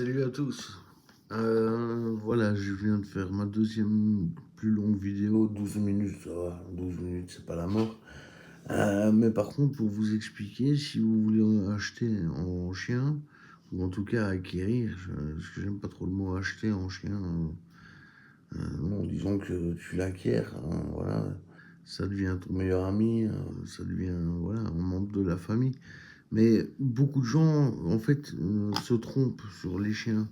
Salut à tous. Voilà, je viens de faire ma deuxième plus longue vidéo, 12 minutes, ça va, 12 minutes, c'est pas la mort. Mais par contre, pour vous expliquer, si vous voulez acheter en chien, ou en tout cas acquérir, parce que j'aime pas trop le mot acheter en chien, non, disons que tu l'acquiers, hein, voilà, ça devient ton meilleur ami, ça devient, voilà, un membre de la famille. Mais beaucoup de gens, en fait, se trompent sur les chiens.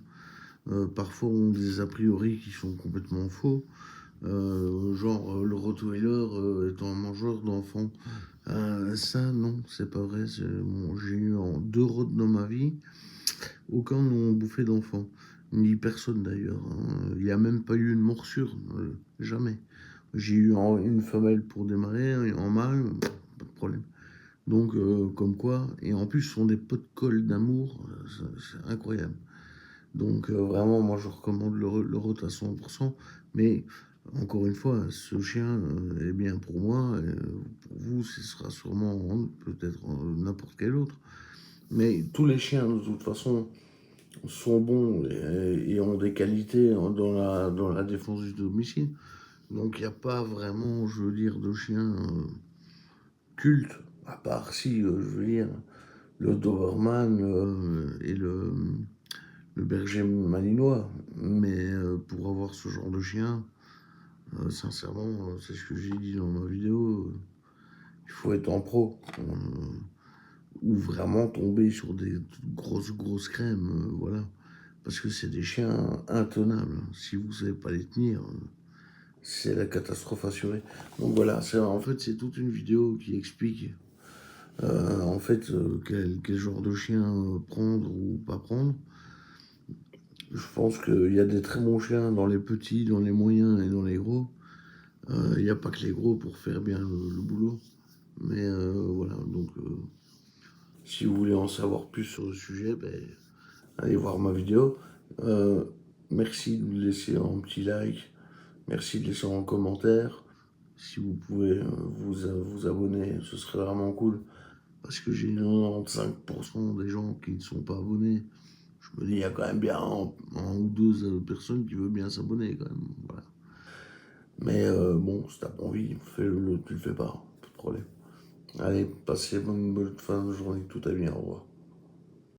Parfois ont des a priori qui sont complètement faux. Genre le Rottweiler étant un mangeur d'enfants. Ça, non, c'est pas vrai. Bon, j'ai eu en deux rots dans ma vie, aucun n'ont bouffé d'enfants. Ni personne d'ailleurs, hein. Il n'y a même pas eu une morsure, jamais. J'ai eu une femelle pour démarrer, en mâle, pas de problème. Donc, comme quoi, et en plus, ce sont des pots de colle d'amour, c'est incroyable. Donc vraiment, moi je recommande le rot à 100%. Mais encore une fois, ce chien est bien pour moi. Pour vous, ce sera sûrement peut-être n'importe quel autre. Mais tous les chiens, de toute façon, sont bons et ont des qualités dans la défense du domicile. Donc il n'y a pas vraiment, je veux dire, de chien culte, à part si, je veux dire, le Doberman et le berger malinois. Mais pour avoir ce genre de chien, sincèrement, c'est ce que j'ai dit dans ma vidéo, il faut être en pro. Ou vraiment tomber sur des grosses crèmes, voilà. Parce que c'est des chiens intenables. Si vous ne savez pas les tenir, c'est la catastrophe assurée. Donc voilà, en fait, c'est toute une vidéo qui explique en fait quel genre de chien prendre ou pas prendre. Je pense qu'il y a des très bons chiens dans les petits, dans les moyens et dans les gros. Il n'y a pas que les gros pour faire bien le boulot. Mais voilà, donc si vous voulez en savoir plus sur le sujet, ben, allez voir ma vidéo. Euh, Merci de me laisser un petit like. Merci de laisser un commentaire. Si vous pouvez vous abonner, ce serait vraiment cool. Parce que j'ai 95% des gens qui ne sont pas abonnés. Je me dis, il y a quand même bien un ou deux personnes qui veulent bien s'abonner quand même. Voilà. Mais bon, si t'as pas envie, fais-le, tu le fais pas, pas de problème. Allez, passez une bonne fin de journée, tout à bien, au revoir.